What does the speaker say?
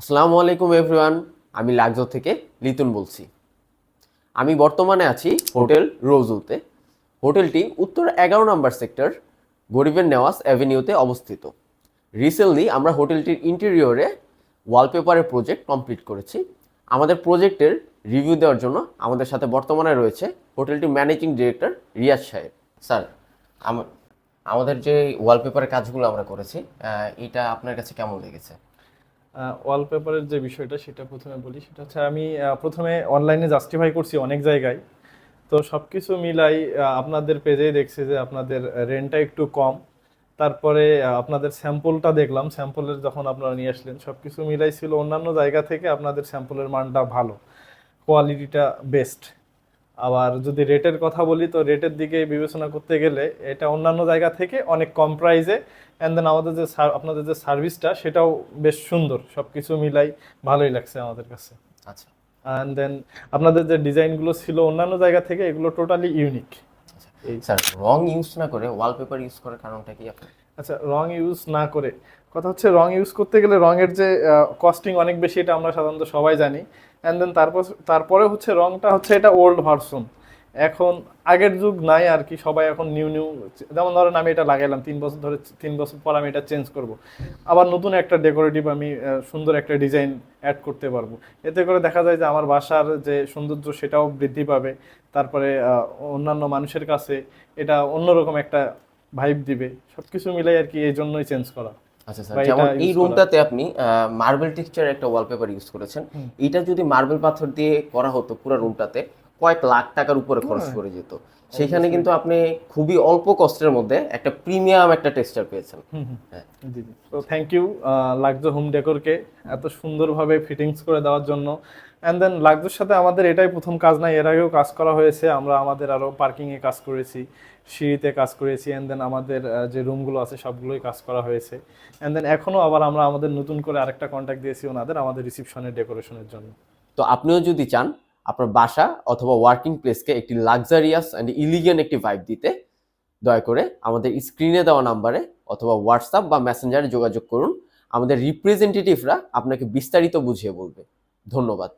আসসালামু আলাইকুম এভরিওয়ান। আমি লাগজো থেকে লিতুন বলছি। আমি বর্তমানে আছি হোটেল রোজুতে। হোটেলটি উত্তর 11 নম্বর সেক্টর গরিবের নেওয়াজ অ্যাভিনিউতে অবস্থিত। রিসেন্টলি আমরা হোটেলটির ইন্টেরিয়রে ওয়ালপেপারের প্রজেক্ট কমপ্লিট করেছি। আমাদের প্রজেক্টের রিভিউ দেওয়ার জন্য আমাদের সাথে বর্তমানে রয়েছে হোটেলটির ম্যানেজিং ডিরেক্টর রিয়াজ সাহেব। স্যার, আমাদের যে ওয়ালপেপারের কাজগুলো আমরা করেছি, এটা আপনার কাছে কেমন লেগেছে? ওয়ালপেপারের যে বিষয়টা সেটা প্রথমে বলি। সেটা হচ্ছে আমি প্রথমে অনলাইনে জাস্টিফাই করছি অনেক জায়গায়। তো সব কিছু মিলাই আপনাদের পেজেই দেখছি যে আপনাদের রেন্টটা একটু কম। তারপরে আপনাদের স্যাম্পলটা দেখলাম, স্যাম্পলের যখন আপনারা নিয়ে আসলেন সব কিছু মিলাই ছিল অন্যান্য জায়গা থেকে আপনাদের স্যাম্পলের মানটা ভালো, কোয়ালিটিটা বেস্ট। আবার যদি রেটের কথা বলি তো রেটের দিকে বিবেচনা করতে গেলে এটা অন্যান্য জায়গা থেকে অনেক কম প্রাইসে। অ্যান্ড দেন আমাদের যে আপনাদের যে সার্ভিসটা সেটাও বেশ সুন্দর, সব কিছু মিলাই ভালোই লাগছে আমাদের কাছে। আচ্ছা। অ্যান্ড দেন আপনাদের যে ডিজাইনগুলো ছিল অন্যান্য জায়গা থেকে এগুলো টোটালি ইউনিক। এই স্যার, রং ইউজ না করে ওয়ালপেপার ইউজ করার কারণটা কি আপনার? আচ্ছা, রং ইউজ না করে কথা হচ্ছে রং ইউজ করতে গেলে রঙের যে কস্টিং অনেক বেশি, এটা আমরা সাধারণত সবাই জানি। অ্যান্ড দেন তারপরে হচ্ছে রংটা হচ্ছে এটা ওল্ড ভার্সন, এখন আগের যুগ নাই আর কি। সবাই এখন নিউ নিউ, যেমন ধরেন আমি এটা লাগাইলাম 3 বছর ধরে, 3 বছর পর আমি এটা চেঞ্জ করব, আবার নতুন একটা ডেকোরেটিভ আমি সুন্দর একটা ডিজাইন অ্যাড করতে পারবো। এতে করে দেখা যায় যে আমার বাসার যে সৌন্দর্য সেটাও বৃদ্ধি পাবে। তারপরে অন্যান্য মানুষের কাছে এটা অন্যরকম একটা ভাইব দিবে। সবকিছু মিলাই আর কি, এই জন্যই চেঞ্জ করা আচ্ছা স্যার, বা এটা যেমন এই ইউজ করা। রুমটাতে আপনি মার্বেল টেক্সচার একটা ওয়ালপেপার ইউজ করেছেন। হুম। এটা যদি মার্বেল পাথর দিয়ে করা হতো পুরো রুমটাতে, কয়েক লাখ টাকার উপরে খরচ হ্যাঁ, করে যেত। সেখানে অবভিয়াসলি। কিন্তু আপনি খুবই অল্প কষ্টের মধ্যে একটা প্রিমিয়াম একটা টেক্সচার পেয়েছেন। হুম হুম। হ্যাঁ। জি জি, তো থ্যাংক ইউ লাগজো হোম ডেকোরকে এত সুন্দরভাবে ফিটিংস করে দেওয়ার জন্য। অ্যান্ড দেন লাগজোর সাথে আমাদের এটাই প্রথম কাজ না, এর আগেও কাজ করা হয়েছে। আমরা আমাদের আরও পার্কিংয়ে কাজ করেছি, সিঁড়িতে কাজ করেছি। অ্যান্ড দেন আমাদের যে রুমগুলো আছে সবগুলোই কাজ করা হয়েছে। অ্যান্ড দেন এখনও আবার আমরা আমাদের নতুন করে আরেকটা কন্ট্যাক্ট দিয়েছি ওনাদের আমাদের রিসিপশনের ডেকোরেশনের জন্য। তো আপনিও যদি চান আপনার বাসা অথবা ওয়ার্কিং প্লেসকে একটি লাক্সারিয়াস অ্যান্ড ইলিগেন্ট একটি ভাইব দিতে, দয়া করে আমাদের স্ক্রিনে দেওয়া নাম্বারে অথবা হোয়াটসঅ্যাপ বা মেসেঞ্জারে যোগাযোগ করুন। আমাদের রিপ্রেজেন্টেটিভরা আপনাকে বিস্তারিত বুঝিয়ে বলবে। ধন্যবাদ।